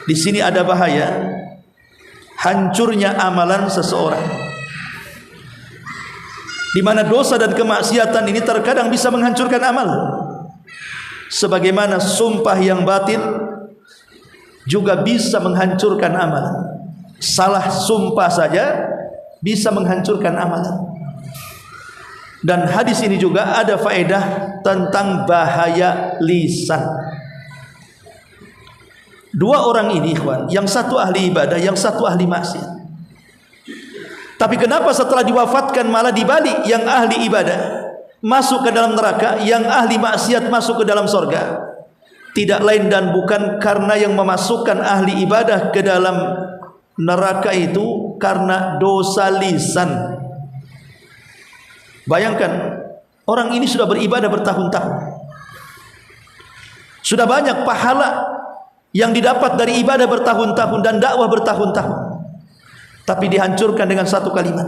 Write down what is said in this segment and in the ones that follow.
Di sini ada bahaya hancurnya amalan seseorang, di mana dosa dan kemaksiatan ini terkadang bisa menghancurkan amal. Sebagaimana sumpah yang batil juga bisa menghancurkan amalan. Salah sumpah saja bisa menghancurkan amalan. Dan hadis ini juga ada faedah tentang bahaya lisan. Dua orang ini ikhwan, yang satu ahli ibadah, yang satu ahli maksiat. Tapi kenapa setelah diwafatkan malah dibalik, yang ahli ibadah masuk ke dalam neraka, yang ahli maksiat masuk ke dalam sorga? Tidak lain dan bukan karena yang memasukkan ahli ibadah ke dalam neraka itu karena dosa lisan. Bayangkan, orang ini sudah beribadah bertahun-tahun, sudah banyak pahala yang didapat dari ibadah bertahun-tahun dan dakwah bertahun-tahun, tapi dihancurkan dengan satu kalimat.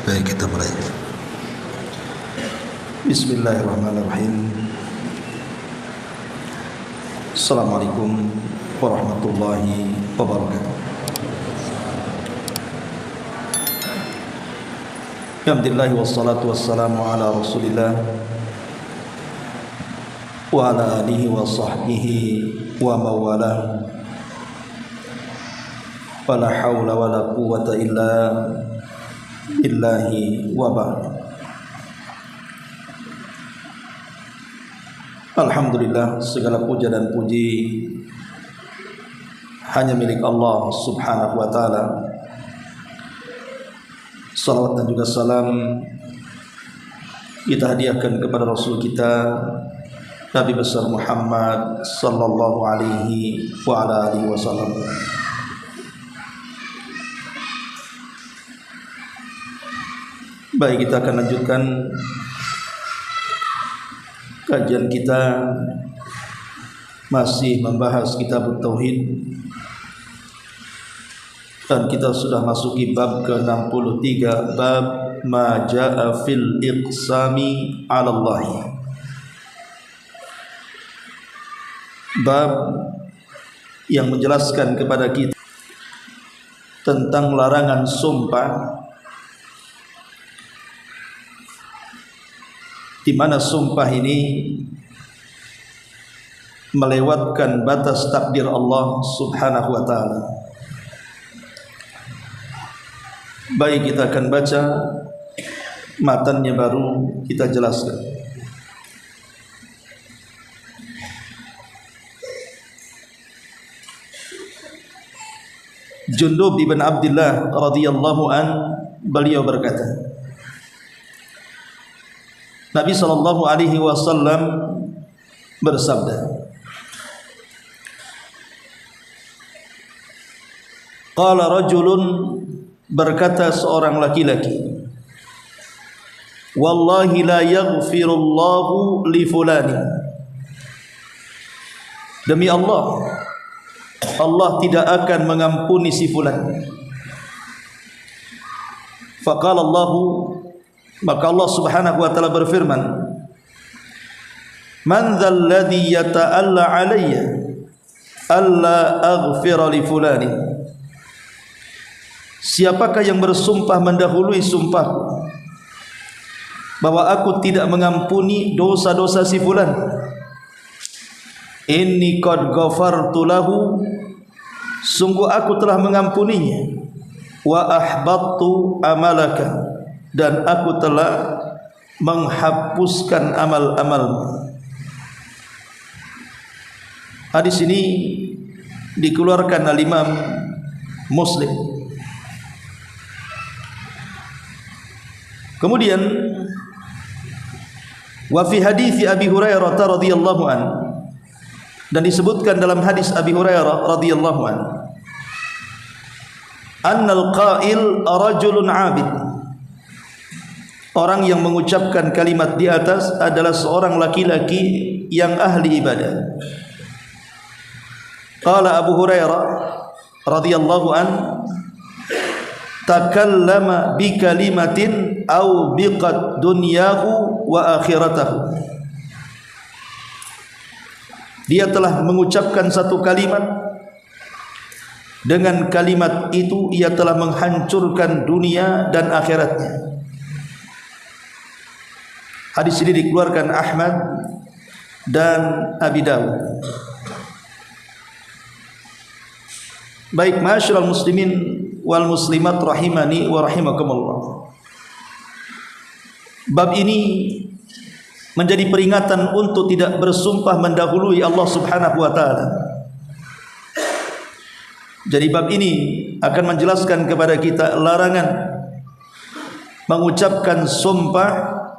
Baik, kita mulai. Bismillahirrahmanirrahim. Assalamualaikum warahmatullahi wabarakatuh. Alhamdulillah wassalatu wassalamu ala Rasulillah wa ala alihi wa sahbihi wa mawalah. Wala hawla wala quwwata illa billahi wa ba'd. Alhamdulillah, segala puja dan puji hanya milik Allah subhanahu wa ta'ala. Salawat dan juga salam kita hadiahkan kepada Rasul kita Nabi besar Muhammad sallallahu alaihi wa ala alihi wasallam. Baik, kita akan lanjutkan kajian kita, masih membahas kitab Tauhid, dan kita sudah masuki bab ke-63, bab ma jaa fil iqsami 'ala Allah. Bab yang menjelaskan kepada kita tentang larangan sumpah, di mana sumpah ini melewatkan batas takdir Allah subhanahu wa ta'ala. Baik, kita akan baca matannya, baru kita jelaskan. Jundub ibn Abdullah radhiyallahu an, beliau berkata, Nabi sallallahu alaihi wasallam bersabda, qala rajulun, berkata seorang laki-laki, wallahi la yaghfirullahu li fulani, demi Allah, Allah tidak akan mengampuni si fulan. Faqala Allahu, maka Allah subhanahu wa ta'ala berfirman, man dzal ladzi yata'alla alayya alla aghfira li fulani, siapakah yang bersumpah mendahului sumpahku bahwa aku tidak mengampuni dosa-dosa si fulan. Inni qad ghafartu lahu, sungguh aku telah mengampuninya. Wa ahbattu amalaka, dan aku telah menghapuskan amal-amalmu. Hadis ini dikeluarkan oleh Imam Muslim. Kemudian wa fi hadis Abi Hurairah radhiyallahu an, dan disebutkan dalam hadis Abi Hurairah radhiyallahu an, annal qail rajulun 'abid, orang yang mengucapkan kalimat di atas adalah seorang laki-laki yang ahli ibadah. Qala Abu Hurairah radhiyallahu an, takallama bi kalimatin aw biqad dunyahu wa akhiratahu. Dia telah mengucapkan satu kalimat, dengan kalimat itu ia telah menghancurkan dunia dan akhiratnya. Hadis ini dikeluarkan Ahmad dan Abi Dawud. Baik, ma'asyiral muslimin wal muslimat rahimani wa rahimakumullah. Bab ini menjadi peringatan untuk tidak bersumpah mendahului Allah Subhanahu wa taala. Jadi bab ini akan menjelaskan kepada kita larangan mengucapkan sumpah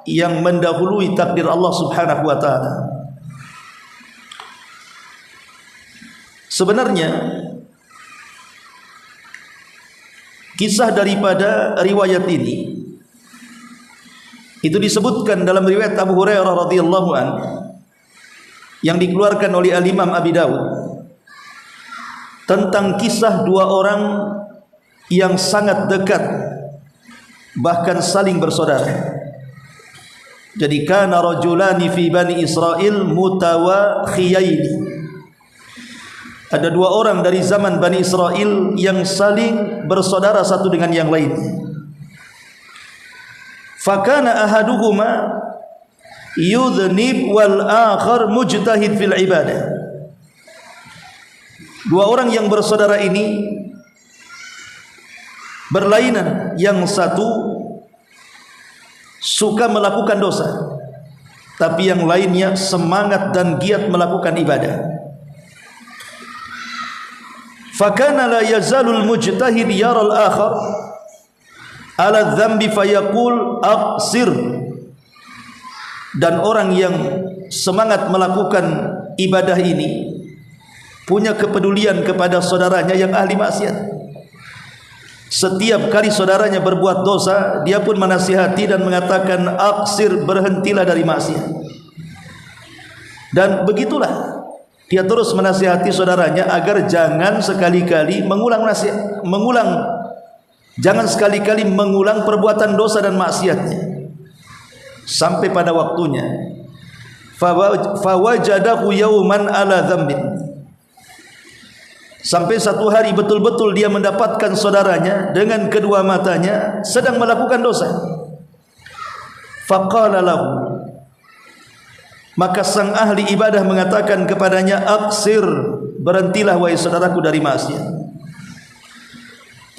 yang mendahului takdir Allah Subhanahu wa taala. Sebenarnya kisah daripada riwayat ini itu disebutkan dalam riwayat Abu Hurairah radhiyallahu an yang dikeluarkan oleh Al-Imam Abi Dawud tentang kisah dua orang yang sangat dekat, bahkan saling bersaudara. Jadi kana rajulani fi bani Israil mutawakhiyaini. Ada dua orang dari zaman Bani Israel yang saling bersaudara satu dengan yang lain. Fakana ahaduhuma yudhnib wal akhar mujtahid fil ibadah. Dua orang yang bersaudara ini berlainan. Yang satu suka melakukan dosa, tapi yang lainnya semangat dan giat melakukan ibadah. Fakana la yazalul mujtahid yaral akhar ala dzambi fayaqul aqsir. Dan orang yang semangat melakukan ibadah ini punya kepedulian kepada saudaranya yang ahli maksiat. Setiap kali saudaranya berbuat dosa, dia pun menasihati dan mengatakan aqsir, berhentilah dari maksiat. Dan begitulah dia terus menasihati saudaranya agar jangan sekali-kali jangan sekali-kali mengulang perbuatan dosa dan maksiatnya. Sampai pada waktunya fawajadahu yawman ala dzambin. Sampai satu hari betul-betul dia mendapatkan saudaranya dengan kedua matanya sedang melakukan dosa. Faqala lahu, maka sang ahli ibadah mengatakan kepadanya, aqsir, berhentilah wahai saudaraku dari maksiat.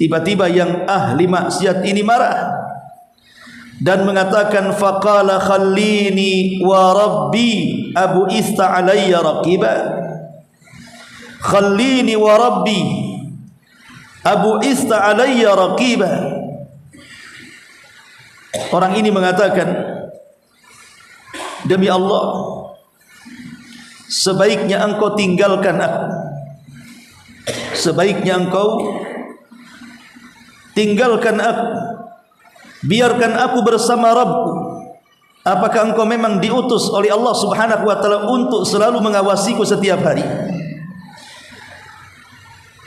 Tiba-tiba yang ahli maksiat ini marah dan mengatakan, faqala khallini wa rabbi abu ista alayya raqiba. Khallini wa rabbi abu ista alayya raqiba. Orang ini mengatakan, demi Allah, sebaiknya engkau tinggalkan aku. Sebaiknya engkau tinggalkan aku. Biarkan aku bersama Rabbku. Apakah engkau memang diutus oleh Allah Subhanahu wa taala untuk selalu mengawasiku setiap hari?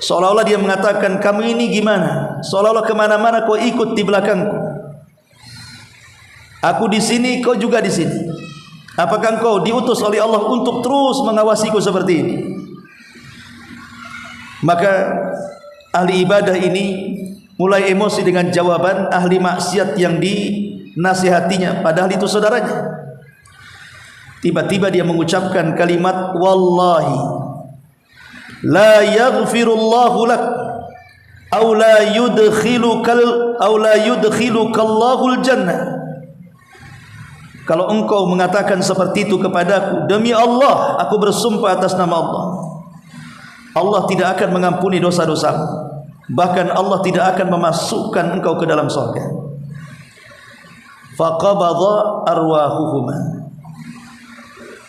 Seolah-olah dia mengatakan, kamu ini gimana? Seolah-olah kemana-mana kau ikut di belakangku. Aku di sini, kau juga di sini. Apakah engkau diutus oleh Allah untuk terus mengawasiku seperti ini? Maka ahli ibadah ini mulai emosi dengan jawaban ahli maksiat yang dinasihatinya, padahal itu saudaranya. Tiba-tiba dia mengucapkan kalimat, wallahi la yaghfirullahu lak aw la yudkhilukallahul jannah. Kalau engkau mengatakan seperti itu kepadaku, demi Allah aku bersumpah atas nama Allah, Allah tidak akan mengampuni dosa-dosamu, bahkan Allah tidak akan memasukkan engkau ke dalam surga. Faqabadha arwahuhuma.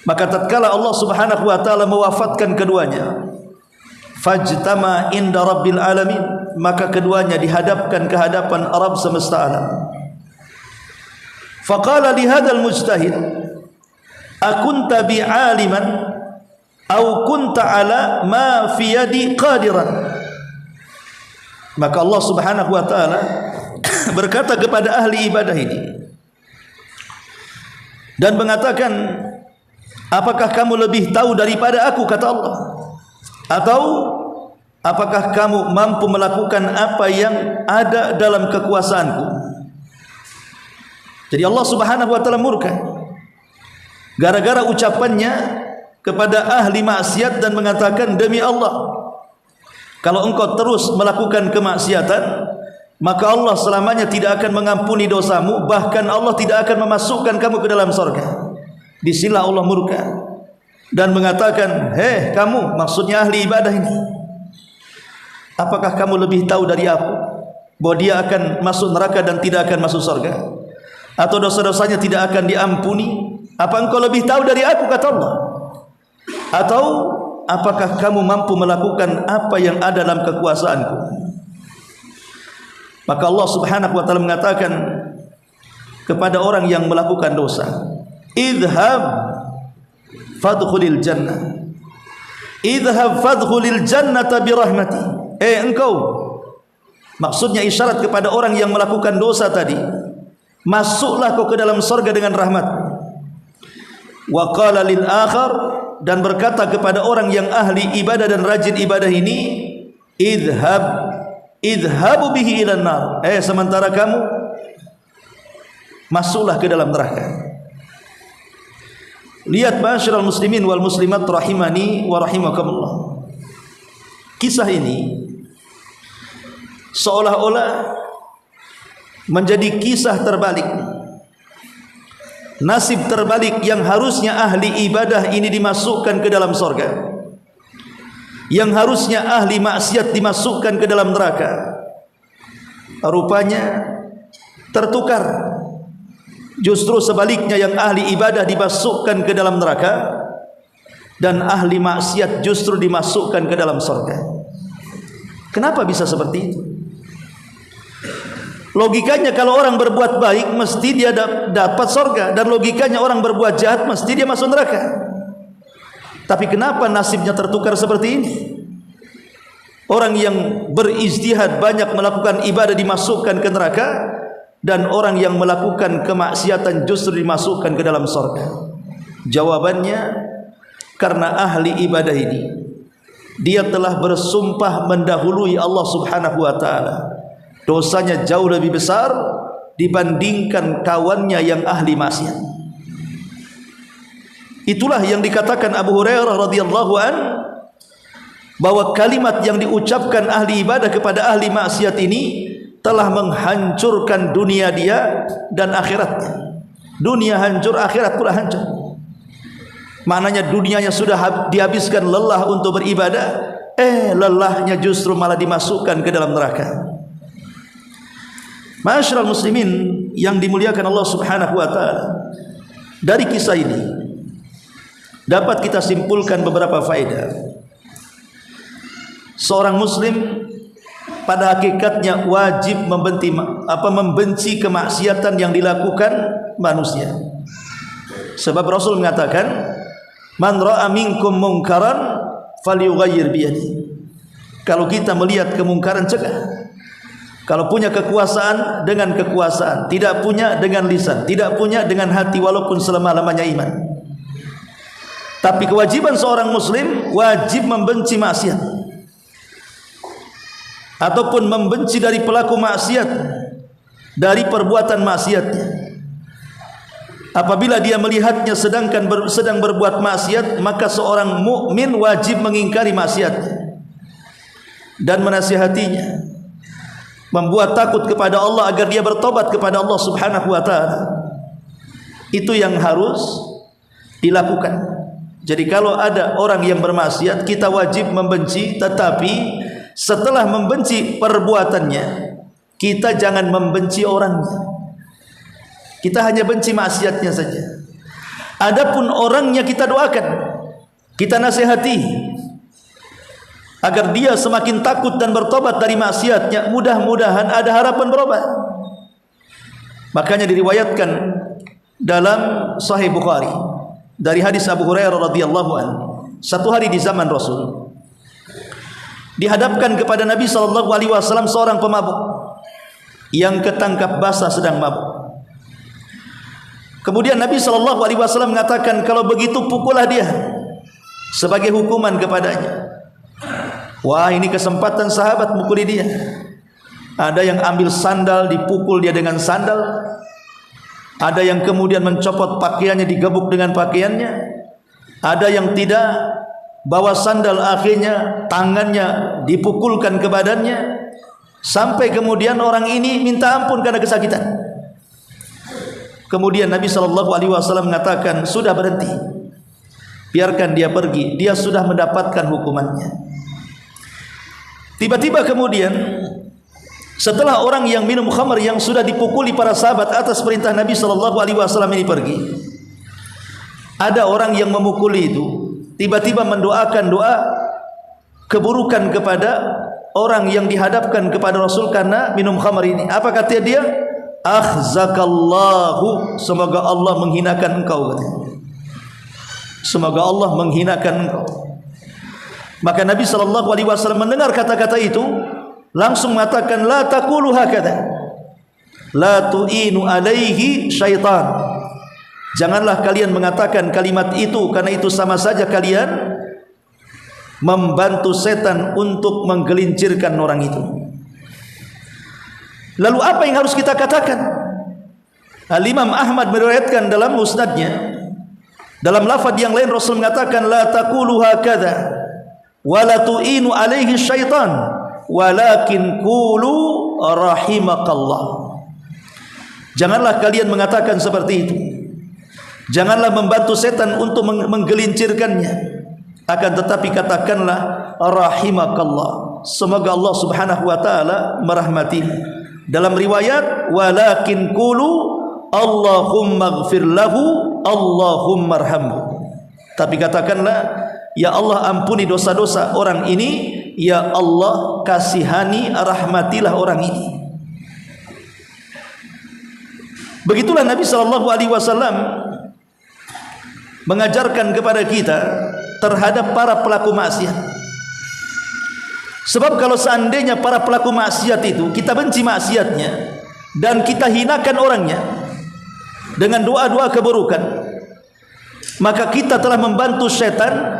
Maka tatkala Allah Subhanahu wa taala mewafatkan keduanya, fajtama inda rabbil alamin, maka keduanya dihadapkan ke hadapan Rabb semesta alam. Faqala li hadzal mujtahid, akunta bi'aliman aw kunta ala ma fi yadi qadiran. Maka Allah Subhanahu wa taala berkata kepada ahli ibadah ini dan mengatakan, apakah kamu lebih tahu daripada aku, kata Allah, atau apakah kamu mampu melakukan apa yang ada dalam kekuasaanku? Jadi Allah Subhanahu wa taala murka gara-gara ucapannya kepada ahli maksiat dan mengatakan, demi Allah, kalau engkau terus melakukan kemaksiatan, maka Allah selamanya tidak akan mengampuni dosamu, bahkan Allah tidak akan memasukkan kamu ke dalam surga. Di sinilah Allah murka dan mengatakan, hei kamu, maksudnya ahli ibadah ini, apakah kamu lebih tahu dari aku bahwa dia akan masuk neraka dan tidak akan masuk surga, atau dosa-dosanya tidak akan diampuni? Apa engkau lebih tahu dari aku, kata Allah? Atau apakah kamu mampu melakukan apa yang ada dalam kekuasaanku? Maka Allah Subhanahu wa taala mengatakan kepada orang yang melakukan dosa, idhab fadkhulil jannah, idhab fadkhulil jannata birahmati. Engkau, maksudnya isyarat kepada orang yang melakukan dosa tadi, masuklah kau ke dalam surga dengan rahmat. Wa qala lil akhar, dan berkata kepada orang yang ahli ibadah dan rajin ibadah ini, idhabu bihi ilan nar. Sementara kamu, masuklah ke dalam neraka. Lihat ma'asyiral muslimin wal muslimat rahimani wa rahimakumullah. Kisah ini seolah-olah menjadi kisah terbalik, nasib terbalik yang harusnya ahli ibadah ini dimasukkan ke dalam surga, yang harusnya ahli maksiat dimasukkan ke dalam neraka. Rupanya tertukar. Justru sebaliknya, yang ahli ibadah dimasukkan ke dalam neraka dan ahli maksiat justru dimasukkan ke dalam surga. Kenapa bisa seperti itu? Logikanya kalau orang berbuat baik mesti dia dapat surga, dan logikanya orang berbuat jahat mesti dia masuk neraka. Tapi kenapa nasibnya tertukar seperti ini? Orang yang berijtihad banyak melakukan ibadah dimasukkan ke neraka, dan orang yang melakukan kemaksiatan justru dimasukkan ke dalam surga. Jawabannya, karena ahli ibadah ini dia telah bersumpah mendahului Allah Subhanahu wa taala. Dosanya jauh lebih besar dibandingkan kawannya yang ahli maksiat. Itulah yang dikatakan Abu Hurairah radhiyallahu an, bahwa kalimat yang diucapkan ahli ibadah kepada ahli maksiat ini telah menghancurkan dunia dia dan akhiratnya. Dunia hancur, akhirat pula hancur. Maknanya dunianya sudah dihabiskan lelah untuk beribadah, lelahnya justru malah dimasukkan ke dalam neraka. Ma'asyiral muslimin yang dimuliakan Allah Subhanahu wa taala, dari kisah ini dapat kita simpulkan beberapa faedah. Seorang muslim pada hakikatnya wajib membenci kemaksiatan yang dilakukan manusia. Sebab Rasul mengatakan, man ra'a minkum munkaran falyughayyir biyadihi. Kalau kita melihat kemungkaran, cegah. Kalau punya kekuasaan, dengan kekuasaan. Tidak punya, dengan lisan. Tidak punya, dengan hati, walaupun selama-lamanya iman. Tapi kewajiban seorang muslim wajib membenci maksiat, ataupun membenci dari pelaku maksiat, dari perbuatan maksiatnya. Apabila dia melihatnya sedang berbuat maksiat, maka seorang mukmin wajib mengingkari maksiatnya dan menasihatinya, membuat takut kepada Allah agar dia bertobat kepada Allah Subhanahu wa taala. Itu yang harus dilakukan. Jadi kalau ada orang yang bermaksiat, kita wajib membenci, tetapi setelah membenci perbuatannya, kita jangan membenci orangnya. Kita hanya benci maksiatnya saja. Adapun orangnya kita doakan, kita nasihati agar dia semakin takut dan bertobat dari maksiatnya. Mudah-mudahan ada harapan berobat. Makanya diriwayatkan dalam Sahih Bukhari dari hadis Abu Hurairah radhiyallahu anhu, satu hari di zaman Rasul dihadapkan kepada Nabi sallallahu alaihi wasallam seorang pemabuk yang ketangkap basah sedang mabuk. Kemudian Nabi sallallahu alaihi wasallam mengatakan, kalau begitu pukullah dia sebagai hukuman kepadanya. Wah, ini kesempatan sahabat mukuli dia. Ada yang ambil sandal, dipukul dia dengan sandal. Ada yang kemudian mencopot pakaiannya, digebuk dengan pakaiannya. Ada yang tidak, bawa sandal, akhirnya tangannya dipukulkan ke badannya, sampai kemudian orang ini minta ampun karena kesakitan. Kemudian Nabi SAW mengatakan, sudah berhenti, biarkan dia pergi, dia sudah mendapatkan hukumannya. Tiba-tiba kemudian setelah orang yang minum khamr yang sudah dipukuli para sahabat atas perintah Nabi SAW ini pergi, ada orang yang memukuli itu tiba-tiba mendoakan doa keburukan kepada orang yang dihadapkan kepada Rasul karena minum khamr ini. Apa kata dia? Akhzakallahu, semoga Allah menghinakan engkau, katanya. Semoga Allah menghinakan engkau. Maka Nabi SAW mendengar kata-kata itu, langsung mengatakan, la taqulu hakadha, la tu'inu alaihi syaitan. Janganlah kalian mengatakan kalimat itu, karena itu sama saja kalian membantu setan untuk menggelincirkan orang itu. Lalu apa yang harus kita katakan? Al-Imam Ahmad meriwayatkan dalam musnadnya, dalam lafaz yang lain Rasul mengatakan, la taqulu hakadha wa la tu'inu alaihi syaitan walakin qulu rahimakallah. Janganlah kalian mengatakan seperti itu, janganlah membantu setan untuk menggelincirkannya, akan tetapi katakanlah rahimakallah, semoga Allah Subhanahu wa taala merahmatimu. Dalam riwayat, walakin qulu Allahumma ighfir lahu Allahumma arhamhu, tapi katakanlah, ya Allah ampuni dosa-dosa orang ini, ya Allah kasihani, rahmatilah orang ini. Begitulah Nabi SAW mengajarkan kepada kita terhadap para pelaku maksiat. Sebab kalau seandainya para pelaku maksiat itu kita benci maksiatnya dan kita hinakan orangnya dengan doa-doa keburukan, maka kita telah membantu setan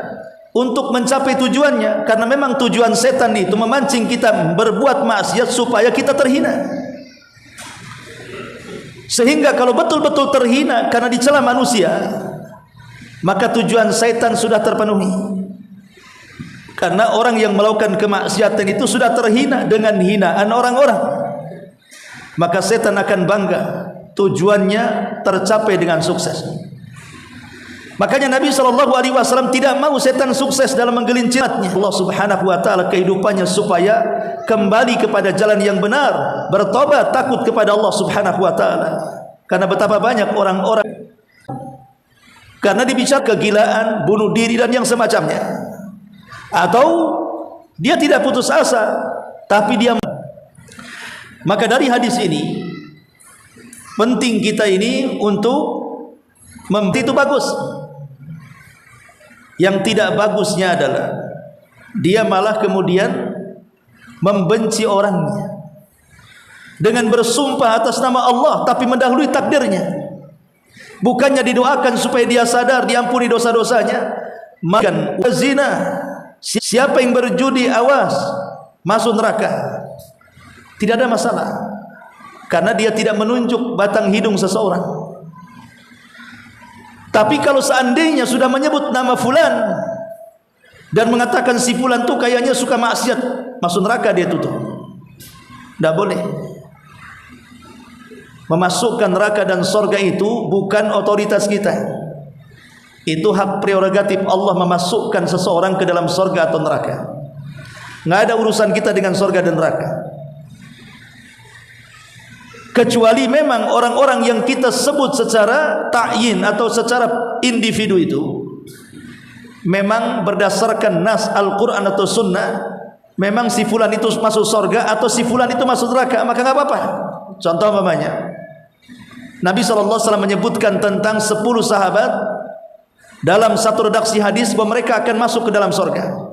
untuk mencapai tujuannya. Karena memang tujuan setan itu memancing kita berbuat maksiat supaya kita terhina. Sehingga kalau betul-betul terhina karena dicela manusia, maka tujuan setan sudah terpenuhi. Karena orang yang melakukan kemaksiatan itu sudah terhina dengan hinaan orang-orang, maka setan akan bangga, tujuannya tercapai dengan sukses. Makanya Nabi SAW tidak mau setan sukses dalam menggelincirnya. Allah Subhanahu wa taala kehidupannya supaya kembali kepada jalan yang benar, bertobat, takut kepada Allah Subhanahu wa taala. Karena betapa banyak orang-orang karena dibicara kegilaan, bunuh diri dan yang semacamnya, atau dia tidak putus asa tapi dia. Maka dari hadis ini penting kita ini untuk itu bagus. Yang tidak bagusnya adalah dia malah kemudian membenci orangnya dengan bersumpah atas nama Allah tapi mendahului takdirnya. Bukannya didoakan supaya dia sadar, diampuni dosa-dosanya. Makan zina, siapa yang berjudi awas masuk neraka. Tidak ada masalah, karena dia tidak menunjuk batang hidung seseorang. Tapi kalau seandainya sudah menyebut nama fulan dan mengatakan si fulan tuh kayaknya suka maksiat, masuk neraka dia tutup. Tidak boleh. Memasukkan neraka dan surga itu bukan otoritas kita. Itu hak prerogatif Allah memasukkan seseorang ke dalam surga atau neraka. Nggak ada urusan kita dengan surga dan neraka. Kecuali memang orang-orang yang kita sebut secara ta'yin atau secara individu itu memang berdasarkan nas Al-Quran atau Sunnah, memang si fulan itu masuk surga atau si fulan itu masuk neraka, maka nggak apa-apa. Contoh umpamanya, Nabi SAW menyebutkan tentang 10 sahabat dalam satu redaksi hadis bahwa mereka akan masuk ke dalam surga.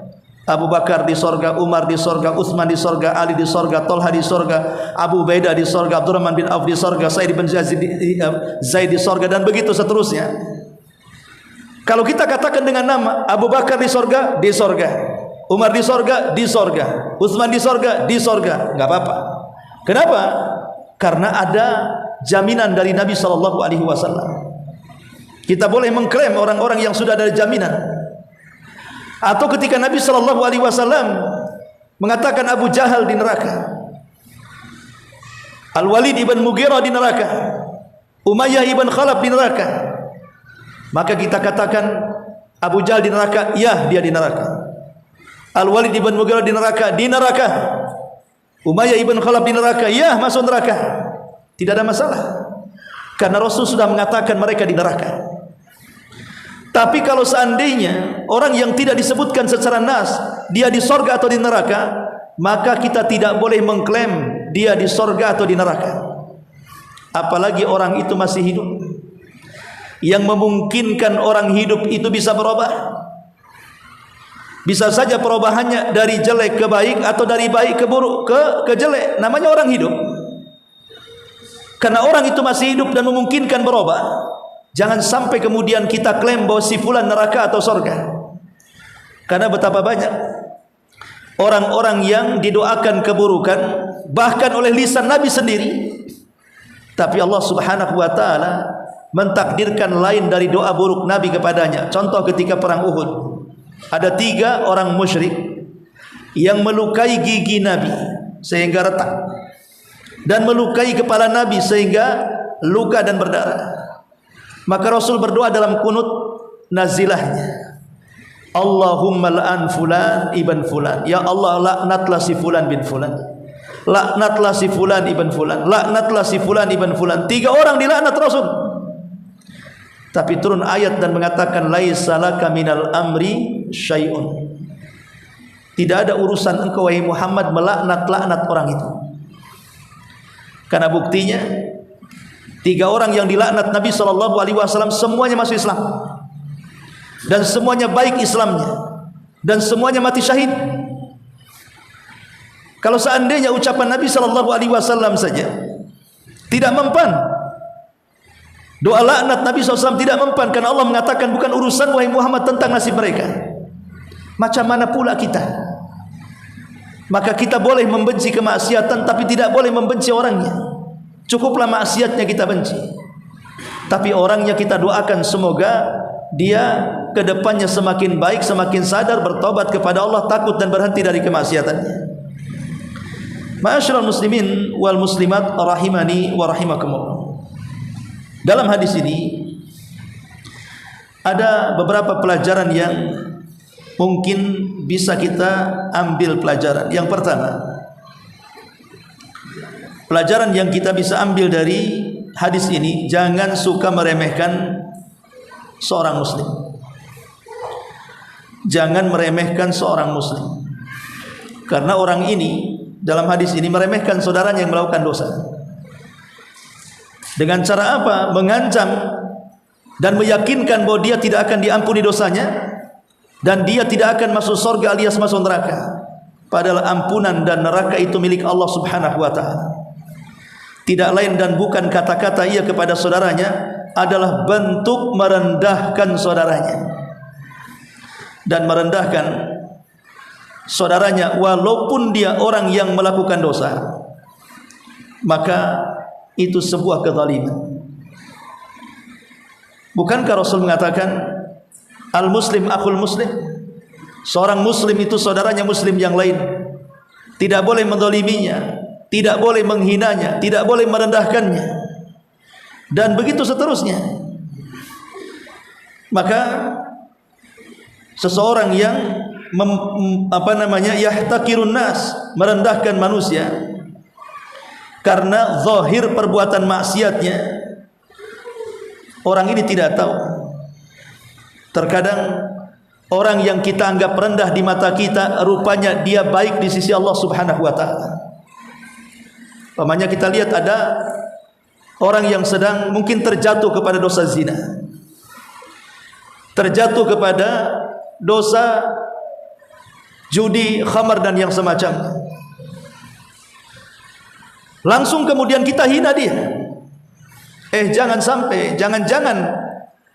Abu Bakar di surga, Umar di surga, Utsman di surga, Ali di surga, Tolha di surga, Abu Ubaidah di surga, Abdurrahman bin Auf di surga, Sa'id bin Zaid di surga, dan begitu seterusnya. Kalau kita katakan dengan nama Abu Bakar di surga, Umar di surga, Utsman di surga, nggak apa-apa. Kenapa? Karena ada jaminan dari Nabi SAW. Kita boleh mengklaim orang-orang yang sudah ada jaminan. Atau ketika Nabi SAW mengatakan Abu Jahal di neraka, Al-Walid ibn Mughirah di neraka, Umayyah ibn Khalaf di neraka, maka kita katakan Abu Jahal di neraka, ya dia di neraka. Al-Walid ibn Mughirah di neraka, Umayyah ibn Khalaf di neraka, ya masuk neraka. Tidak ada masalah, karena Rasul sudah mengatakan mereka di neraka. Tapi kalau seandainya orang yang tidak disebutkan secara nas dia di sorga atau di neraka, maka kita tidak boleh mengklaim dia di sorga atau di neraka. Apalagi orang itu masih hidup, yang memungkinkan orang hidup itu bisa berubah. Bisa saja perubahannya dari jelek ke baik, atau dari baik ke buruk ke jelek. Namanya orang hidup. Karena orang itu masih hidup dan memungkinkan berubah, jangan sampai kemudian kita klaim bahwa si fulan neraka atau surga. Karena betapa banyak orang-orang yang didoakan keburukan bahkan oleh lisan Nabi sendiri, tapi Allah Subhanahu wa taala mentakdirkan lain dari doa buruk Nabi kepadanya. Contoh ketika perang Uhud, ada 3 orang musyrik yang melukai gigi Nabi sehingga retak, dan melukai kepala Nabi sehingga luka dan berdarah. Maka Rasul berdoa dalam kunut nazilahnya, Allahumma la'an fulan ibn fulan, ya Allah laknatlah si fulan bin fulan, laknatlah si fulan ibn fulan, laknatlah si fulan ibn fulan. 3 orang dilaknat Rasul. Tapi turun ayat dan mengatakan laisa laka minal amri syai'un. Tidak ada urusan engkau wahai Muhammad melaknat orang itu. Karena buktinya 3 orang yang dilaknat Nabi SAW semuanya masuk Islam, dan semuanya baik Islamnya, dan semuanya mati syahid. Kalau seandainya ucapan Nabi SAW saja tidak mempan, doa laknat Nabi SAW tidak mempan, karena Allah mengatakan bukan urusan wahai Muhammad tentang nasib mereka. Macam mana pula kita? Maka kita boleh membenci kemaksiatan, tapi tidak boleh membenci orangnya. Cukuplah maksiatnya kita benci, tapi orangnya kita doakan semoga dia kedepannya semakin baik, semakin sadar, bertobat kepada Allah, takut dan berhenti dari kemaksiatannya. Ma'asyiral muslimin wal muslimat rahimani wa rahimakumullah. Dalam hadis ini ada beberapa pelajaran yang mungkin bisa kita ambil pelajaran. Yang pertama, pelajaran yang kita bisa ambil dari hadis ini, jangan suka meremehkan seorang muslim. Jangan meremehkan seorang muslim, karena orang ini dalam hadis ini meremehkan saudaranya yang melakukan dosa. Dengan cara apa? Mengancam dan meyakinkan bahwa dia tidak akan diampuni dosanya, dan dia tidak akan masuk surga alias masuk neraka. Padahal ampunan dan neraka itu milik Allah Subhanahu wa taala. Tidak lain dan bukan kata-kata ia kepada saudaranya adalah bentuk merendahkan saudaranya, dan merendahkan saudaranya walaupun dia orang yang melakukan dosa, maka itu sebuah kezaliman. Bukankah Rasul mengatakan al-muslim akhul muslim? Seorang muslim itu saudaranya muslim yang lain, tidak boleh menzaliminya, tidak boleh menghinanya, tidak boleh merendahkannya, dan begitu seterusnya. Maka seseorang yang yahtakirun nas, merendahkan manusia karena zahir perbuatan maksiatnya, orang ini tidak tahu. Terkadang orang yang kita anggap rendah di mata kita, rupanya dia baik di sisi Allah Subhanahu wa taala. Pamannya kita lihat ada orang yang sedang mungkin terjatuh kepada dosa zina, terjatuh kepada dosa judi, khamar dan yang semacamnya. Langsung kemudian kita hina dia. Jangan sampai, jangan-jangan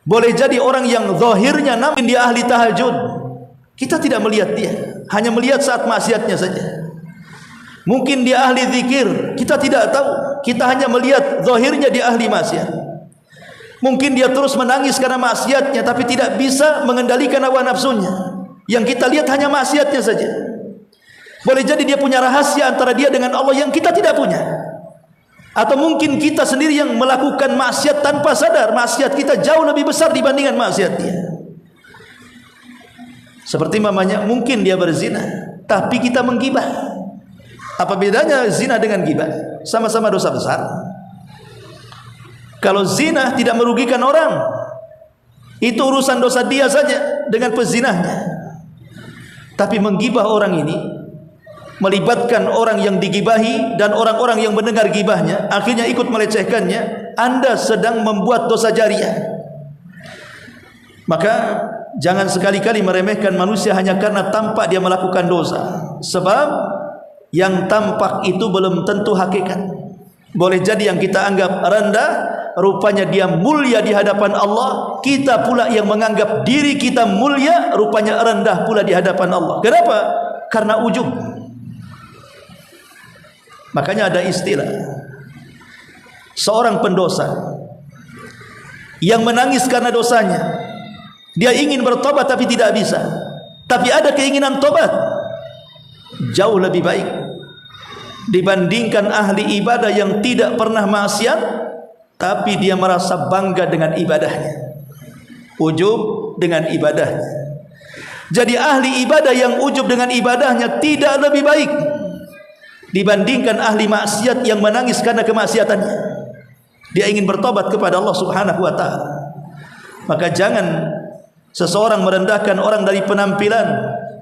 boleh jadi orang yang zahirnya namun dia ahli tahajud, kita tidak melihat dia, hanya melihat saat maksiatnya saja. Mungkin dia ahli zikir, kita tidak tahu, kita hanya melihat zahirnya dia ahli maksiat. Mungkin dia terus menangis karena maksiatnya, tapi tidak bisa mengendalikan hawa nafsunya. Yang kita lihat hanya maksiatnya saja. Boleh jadi dia punya rahasia antara dia dengan Allah yang kita tidak punya. Atau mungkin kita sendiri yang melakukan maksiat tanpa sadar, maksiat kita jauh lebih besar dibandingkan maksiat dia. Seperti mamanya, mungkin dia berzina, tapi kita menggibah. Apa bedanya zina dengan gibah? Sama-sama dosa besar. Kalau zina tidak merugikan orang, itu urusan dosa dia saja dengan pezinahnya. Tapi menggibah orang ini melibatkan orang yang digibahi dan orang-orang yang mendengar gibahnya, akhirnya ikut melecehkannya. Anda sedang membuat dosa jariah. Maka jangan sekali-kali meremehkan manusia hanya karena tampak dia melakukan dosa. Sebab yang tampak itu belum tentu hakikat. Boleh jadi yang kita anggap rendah, rupanya dia mulia di hadapan Allah. Kita pula yang menganggap diri kita mulia, rupanya rendah pula di hadapan Allah. Kenapa? Karena ujub. Makanya ada istilah, seorang pendosa yang menangis karena dosanya, dia ingin bertobat tapi tidak bisa. Tapi ada keinginan tobat, jauh lebih baik dibandingkan ahli ibadah yang tidak pernah maksiat tapi dia merasa bangga dengan ibadahnya, ujub dengan ibadahnya. Jadi ahli ibadah yang ujub dengan ibadahnya tidak lebih baik dibandingkan ahli maksiat yang menangis karena kemaksiatannya. Dia ingin bertobat kepada Allah Subhanahu wa taala. Maka jangan seseorang merendahkan orang dari penampilan.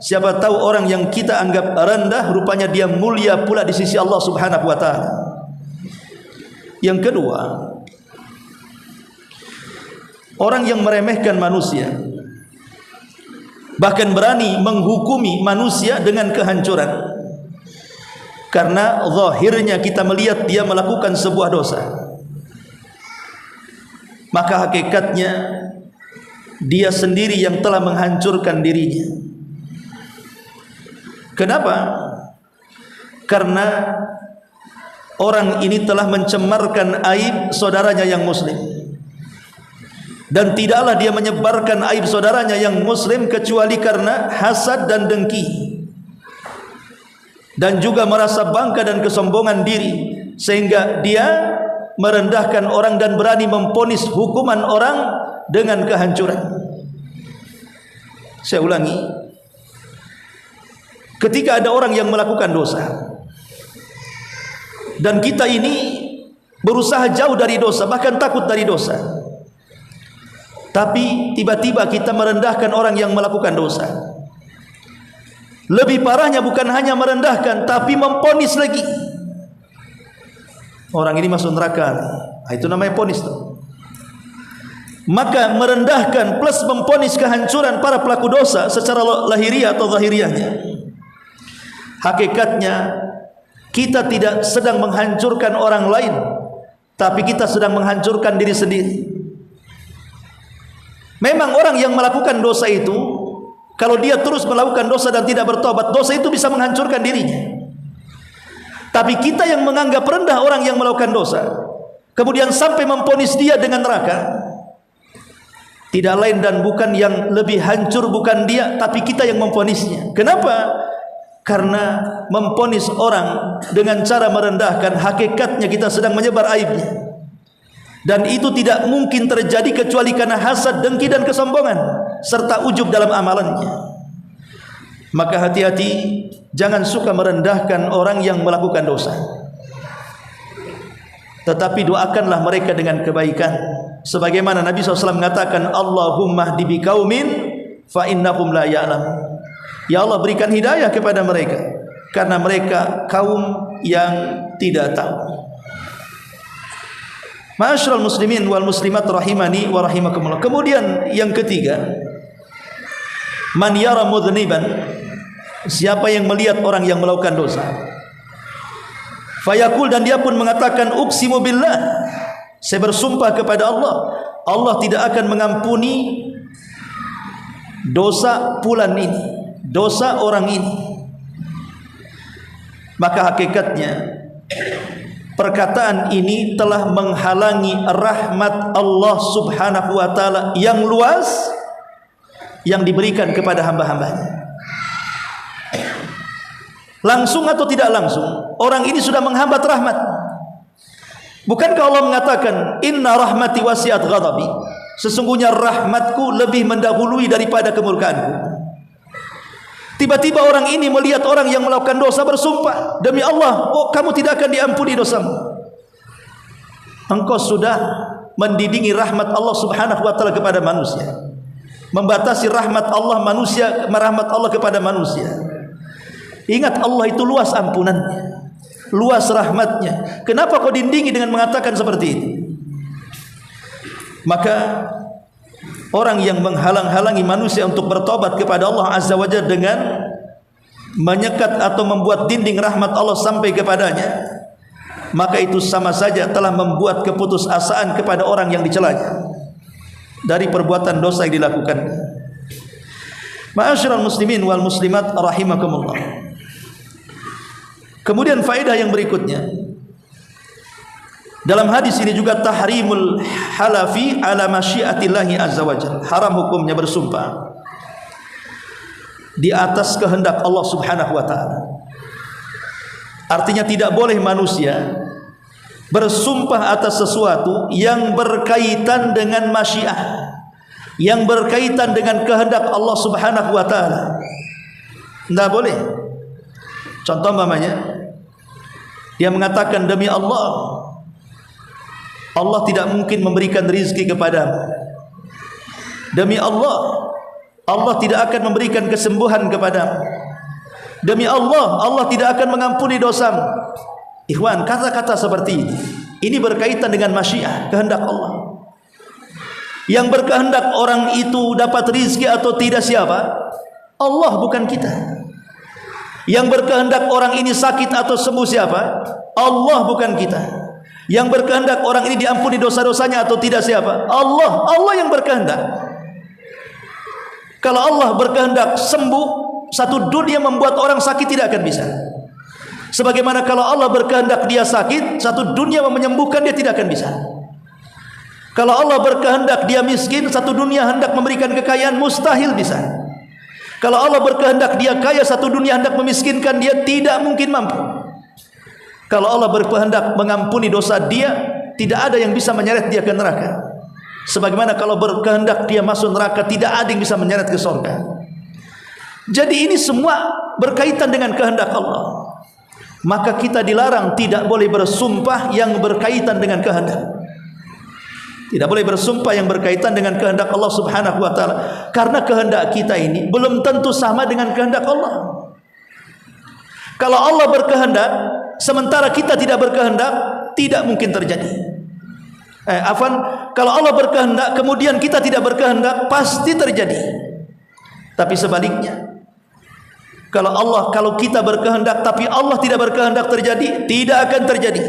Siapa tahu orang yang kita anggap rendah, rupanya dia mulia pula di sisi Allah Subhanahu wa taala. Yang kedua, orang yang meremehkan manusia, bahkan berani menghukumi manusia dengan kehancuran, karena zahirnya kita melihat dia melakukan sebuah dosa, maka hakikatnya dia sendiri yang telah menghancurkan dirinya. Kenapa? Karena orang ini telah mencemarkan aib saudaranya yang muslim, dan tidaklah dia menyebarkan aib saudaranya yang muslim kecuali karena hasad dan dengki, dan juga merasa bangga dan kesombongan diri, sehingga dia merendahkan orang dan berani memponis hukuman orang dengan kehancuran. Saya ulangi, ketika ada orang yang melakukan dosa dan kita ini berusaha jauh dari dosa, bahkan takut dari dosa, tapi tiba-tiba kita merendahkan orang yang melakukan dosa. Lebih parahnya bukan hanya merendahkan, tapi memponis lagi. Orang ini masuk neraka, itu namanya ponis tuh. Maka merendahkan plus memponis kehancuran para pelaku dosa secara lahiriah atau zahiriahnya. Hakikatnya kita tidak sedang menghancurkan orang lain, tapi kita sedang menghancurkan diri sendiri. Memang orang yang melakukan dosa itu, kalau dia terus melakukan dosa dan tidak bertobat, dosa itu bisa menghancurkan dirinya. Tapi kita yang menganggap rendah orang yang melakukan dosa, kemudian sampai memponis dia dengan neraka, tidak lain dan bukan yang lebih hancur bukan dia, tapi kita yang memponisnya. Kenapa? Karena memponis orang dengan cara merendahkan, hakikatnya kita sedang menyebar aibnya. Dan itu tidak mungkin terjadi kecuali karena hasad, dengki dan kesombongan serta ujub dalam amalannya. Maka hati-hati, jangan suka merendahkan orang yang melakukan dosa, tetapi doakanlah mereka dengan kebaikan. Sebagaimana Nabi SAW mengatakan, Allahumma hdi biqaumin fa innahum la ya'lamun. Ya Allah, berikan hidayah kepada mereka karena mereka kaum yang tidak tahu. Ma'asyiral muslimin wal muslimat rahimani wa rahimakumullah. Kemudian yang ketiga, man yara mudhniban, siapa yang melihat orang yang melakukan dosa, fayaqul, dan dia pun mengatakan, uqsimu billah, saya bersumpah kepada Allah, Allah tidak akan mengampuni dosa fulan ini, dosa orang ini. Maka hakikatnya perkataan ini telah menghalangi rahmat Allah subhanahu wa ta'ala yang luas yang diberikan kepada hamba-hambanya. Langsung atau tidak langsung, orang ini sudah menghambat rahmat. Bukankah Allah mengatakan, inna rahmati wasi'at ghadabi, sesungguhnya rahmatku lebih mendahului daripada kemurkaanku. Tiba-tiba orang ini melihat orang yang melakukan dosa, bersumpah, demi Allah, oh kamu tidak akan diampuni dosamu. Engkau sudah mendidingi rahmat Allah subhanahu wa ta'ala kepada manusia, membatasi rahmat Allah manusia, rahmat Allah kepada manusia. Ingat, Allah itu luas ampunannya, luas rahmatnya. Kenapa kau dindingi dengan mengatakan seperti itu? Maka orang yang menghalang-halangi manusia untuk bertobat kepada Allah azza wa jalla dengan menyekat atau membuat dinding rahmat Allah sampai kepadanya, maka itu sama saja telah membuat keputusasaan kepada orang yang dicelanya dari perbuatan dosa yang dilakukan. Ma'asyiral muslimin wal muslimat rahimakumullah. Kemudian faedah yang berikutnya, dalam hadis ini juga tahrimul halafi ala masyiatillahi azza wajalla, haram hukumnya bersumpah di atas kehendak Allah subhanahu wa ta'ala. Artinya tidak boleh manusia bersumpah atas sesuatu yang berkaitan dengan masyiah, yang berkaitan dengan kehendak Allah subhanahu wa ta'ala. Tidak boleh. Contoh mamanya, dia mengatakan, demi Allah, Allah tidak mungkin memberikan rizki kepadamu. Demi Allah, Allah tidak akan memberikan kesembuhan kepadamu. Demi Allah, Allah tidak akan mengampuni dosamu. Ikhwan, kata-kata seperti ini berkaitan dengan masyiah, kehendak Allah. Yang berkehendak orang itu dapat rizki atau tidak siapa? Allah, bukan kita. Yang berkehendak orang ini sakit atau sembuh siapa? Allah, bukan kita. Yang berkehendak orang ini diampuni dosa-dosanya atau tidak siapa? Allah. Allah yang berkehendak. Kalau Allah berkehendak sembuh satu dunia, membuat orang sakit tidak akan bisa. Sebagaimana kalau Allah berkehendak dia sakit, satu dunia menyembuhkan dia tidak akan bisa. Kalau Allah berkehendak dia miskin, satu dunia hendak memberikan kekayaan, mustahil bisa. Kalau Allah berkehendak dia kaya, satu dunia hendak memiskinkan dia, tidak mungkin mampu. Kalau Allah berkehendak mengampuni dosa dia, tidak ada yang bisa menyeret dia ke neraka. Sebagaimana kalau berkehendak dia masuk neraka, tidak ada yang bisa menyeret ke surga. Jadi ini semua berkaitan dengan kehendak Allah. Maka kita dilarang tidak boleh bersumpah yang berkaitan dengan kehendak. Tidak boleh bersumpah yang berkaitan dengan kehendak Allah subhanahu wa ta'ala, karena kehendak kita ini belum tentu sama dengan kehendak Allah. Kalau Allah berkehendak sementara kita tidak berkehendak, tidak mungkin terjadi. Kalau Allah berkehendak kemudian kita tidak berkehendak, pasti terjadi. Tapi sebaliknya, kalau kita berkehendak tapi Allah tidak berkehendak terjadi, tidak akan terjadi.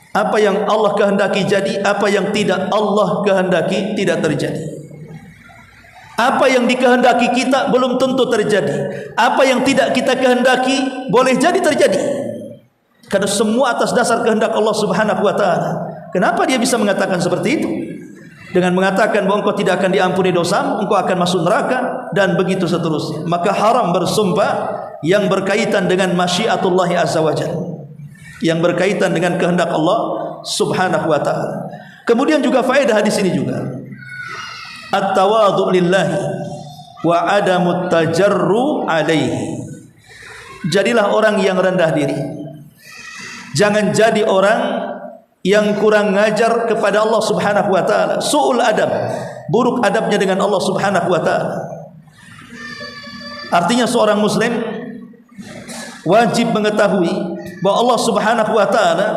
Apa yang Allah kehendaki jadi, apa yang tidak Allah kehendaki tidak terjadi. Apa yang dikehendaki kita belum tentu terjadi. Apa yang tidak kita kehendaki boleh jadi terjadi. Karena semua atas dasar kehendak Allah subhanahu wa ta'ala. Kenapa dia bisa mengatakan seperti itu? Dengan mengatakan bahwa engkau tidak akan diampuni dosamu, engkau akan masuk neraka, dan begitu seterusnya. Maka haram bersumpah yang berkaitan dengan masyiatullah azza wa jalla, yang berkaitan dengan kehendak Allah subhanahu wa ta'ala. Kemudian juga faedah hadis ini juga, at-tawadhu lillahi wa adamut tajarru alaihi. Jadilah orang yang rendah diri, jangan jadi orang yang kurang ngajar kepada Allah subhanahu wa ta'ala. Su'ul adab, buruk adabnya dengan Allah subhanahu wa ta'ala. Artinya seorang muslim wajib mengetahui bahwa Allah subhanahu wa ta'ala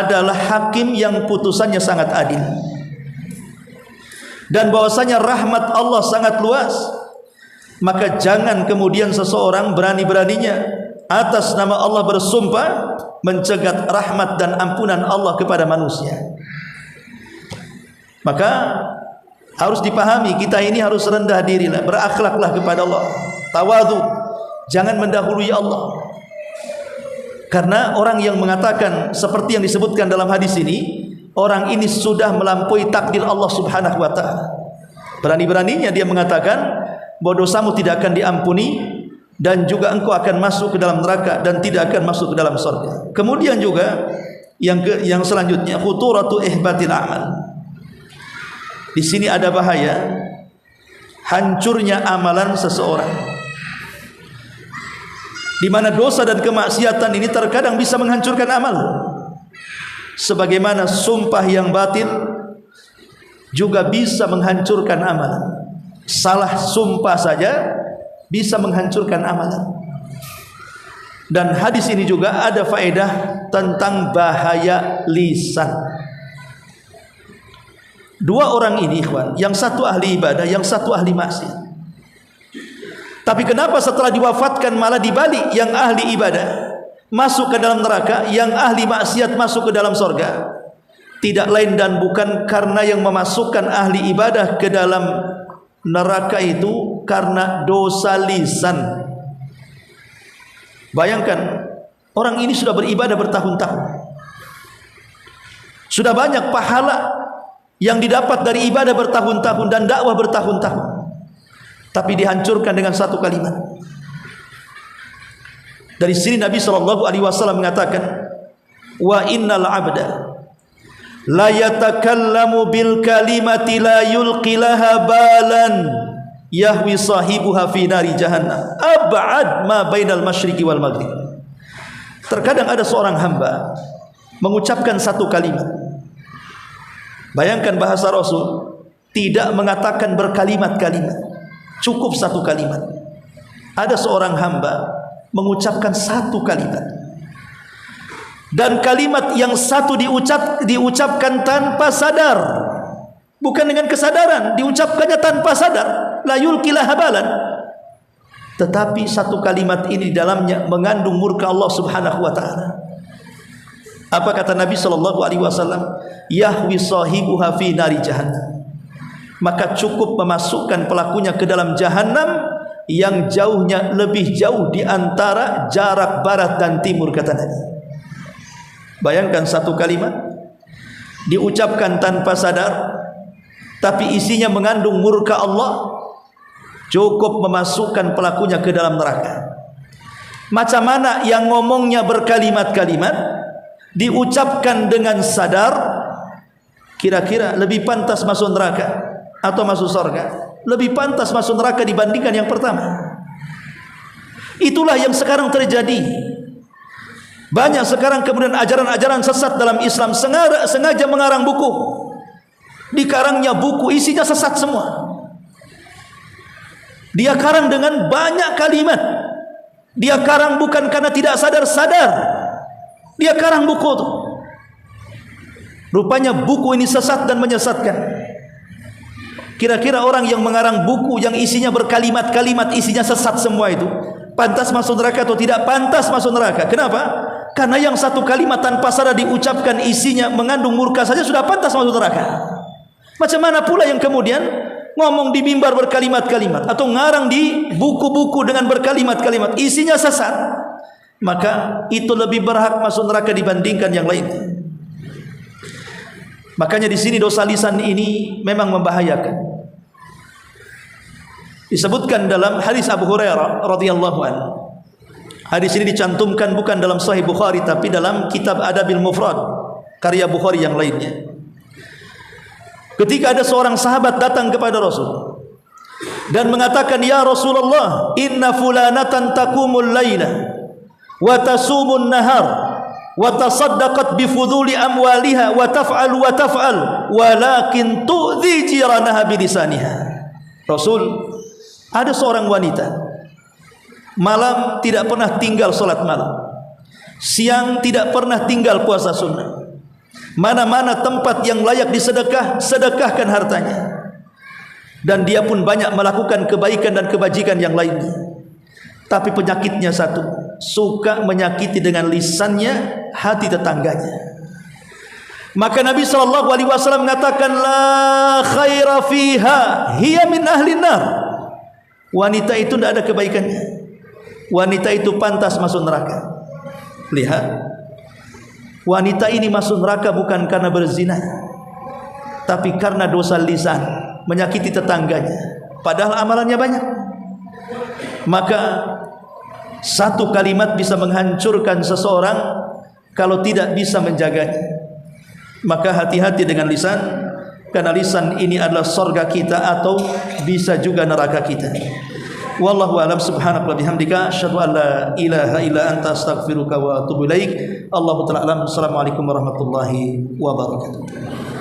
adalah hakim yang putusannya sangat adil, dan bahwasanya rahmat Allah sangat luas, maka jangan kemudian seseorang berani-beraninya atas nama Allah bersumpah mencegat rahmat dan ampunan Allah kepada manusia. Maka harus dipahami, kita ini harus rendah dirilah, berakhlaklah kepada Allah, tawadhu, jangan mendahului Allah. Karena orang yang mengatakan seperti yang disebutkan dalam hadis ini, orang ini sudah melampaui takdir Allah Subhanahu wa taala. Berani-beraninya dia mengatakan bahwa dosamu tidak akan diampuni dan juga engkau akan masuk ke dalam neraka dan tidak akan masuk ke dalam surga. Kemudian juga yang selanjutnya, khuturatu ihbatil amal. Di sini ada bahaya hancurnya amalan seseorang, di mana dosa dan kemaksiatan ini terkadang bisa menghancurkan amal. Sebagaimana sumpah yang batil juga bisa menghancurkan amalan. Salah sumpah saja bisa menghancurkan amalan. Dan hadis ini juga ada faedah tentang bahaya lisan. Dua orang ini ikhwan, yang satu ahli ibadah, yang satu ahli maksiat. Tapi kenapa setelah diwafatkan malah dibalik, yang ahli ibadah masuk ke dalam neraka, yang ahli maksiat masuk ke dalam surga? Tidak lain dan bukan karena yang memasukkan ahli ibadah ke dalam neraka itu karena dosa lisan. Bayangkan, orang ini sudah beribadah bertahun-tahun, sudah banyak pahala yang didapat dari ibadah bertahun-tahun dan dakwah bertahun-tahun, tapi dihancurkan dengan satu kalimat. Dari sini Nabi SAW mengatakan, wa innal abda la yatakallamu bil kalimati la yulqilaha balan yahwi sahibuha fi nari jahannam ab'ad ma bainal masyriqi wal maghrib. Terkadang ada seorang hamba mengucapkan satu kalimat. Bayangkan bahasa Rasul, tidak mengatakan berkalimat-kalimat, cukup satu kalimat. Ada seorang hamba mengucapkan satu kalimat, dan kalimat yang satu diucapkan tanpa sadar, bukan dengan kesadaran, diucapkannya tanpa sadar, la yulqilah habalan. Tetapi satu kalimat ini di dalamnya mengandung murka Allah Subhanahu wa taala. Apa kata Nabi SAW? Yahwi sahibuha fi nari jahannam. Maka cukup memasukkan pelakunya ke dalam jahannam yang jauhnya lebih jauh di antara jarak barat dan timur, kata Nabi. Bayangkan satu kalimat diucapkan tanpa sadar, tapi isinya mengandung murka Allah, cukup memasukkan pelakunya ke dalam neraka. Macam mana yang ngomongnya berkalimat-kalimat, diucapkan dengan sadar, kira-kira lebih pantas masuk neraka atau masuk surga? Lebih pantas masuk neraka dibandingkan yang pertama. Itulah yang sekarang terjadi. Banyak sekarang kemudian ajaran-ajaran sesat dalam Islam, sengaja mengarang buku. Dikarangnya buku isinya sesat semua. Dia karang dengan banyak kalimat. Dia karang bukan karena tidak sadar-sadar. Dia karang buku itu. Rupanya buku ini sesat dan menyesatkan. Kira-kira orang yang mengarang buku yang isinya berkalimat-kalimat, isinya sesat semua itu, pantas masuk neraka atau tidak pantas masuk neraka? Kenapa? Karena yang satu kalimat tanpa sadar diucapkan isinya mengandung murka saja sudah pantas masuk neraka. Macam mana pula yang kemudian ngomong di mimbar berkalimat-kalimat atau ngarang di buku-buku dengan berkalimat-kalimat isinya sesat? Maka itu lebih berhak masuk neraka dibandingkan yang lain. Makanya di sini dosa lisan ini memang membahayakan. Disebutkan dalam hadis Abu Hurairah radhiyallahu anhu. Hadis ini dicantumkan bukan dalam Sahih Bukhari tapi dalam Kitab Adabil Mufrad karya Bukhari yang lainnya. Ketika ada seorang sahabat datang kepada Rasul dan mengatakan, "Ya Rasulullah, inna fulanatan taqumul laila wa tasumun nahar wa tasaddaqat bi fuduli amwaliha wa taf'al walakin tu'dhi jiranaha bilisaniha." Rasul, ada seorang wanita malam tidak pernah tinggal salat malam, siang tidak pernah tinggal puasa sunnah, Mana-mana tempat yang layak disedekah, sedekahkan hartanya. Dan dia pun banyak melakukan kebaikan dan kebajikan yang lainnya. Tapi penyakitnya satu, suka menyakiti dengan lisannya hati tetangganya. Maka Nabi SAW mengatakan, la khaira fiha, hiya min ahli nar. Wanita itu tidak ada kebaikannya. Wanita itu pantas masuk neraka. Lihat, wanita ini masuk neraka bukan karena berzina, tapi karena dosa lisan, menyakiti tetangganya, padahal amalannya banyak. Maka satu kalimat bisa menghancurkan seseorang kalau tidak bisa menjaganya. Maka hati-hati dengan lisan, karena lisan ini adalah surga kita atau bisa juga neraka kita. Wallahu a'lam. Subhanaka wa bihamdika asyhadu an la ilaha illa anta astaghfiruka wa atubu ilaik. Allahu ta'ala alam. Assalamualaikum warahmatullahi wabarakatuh.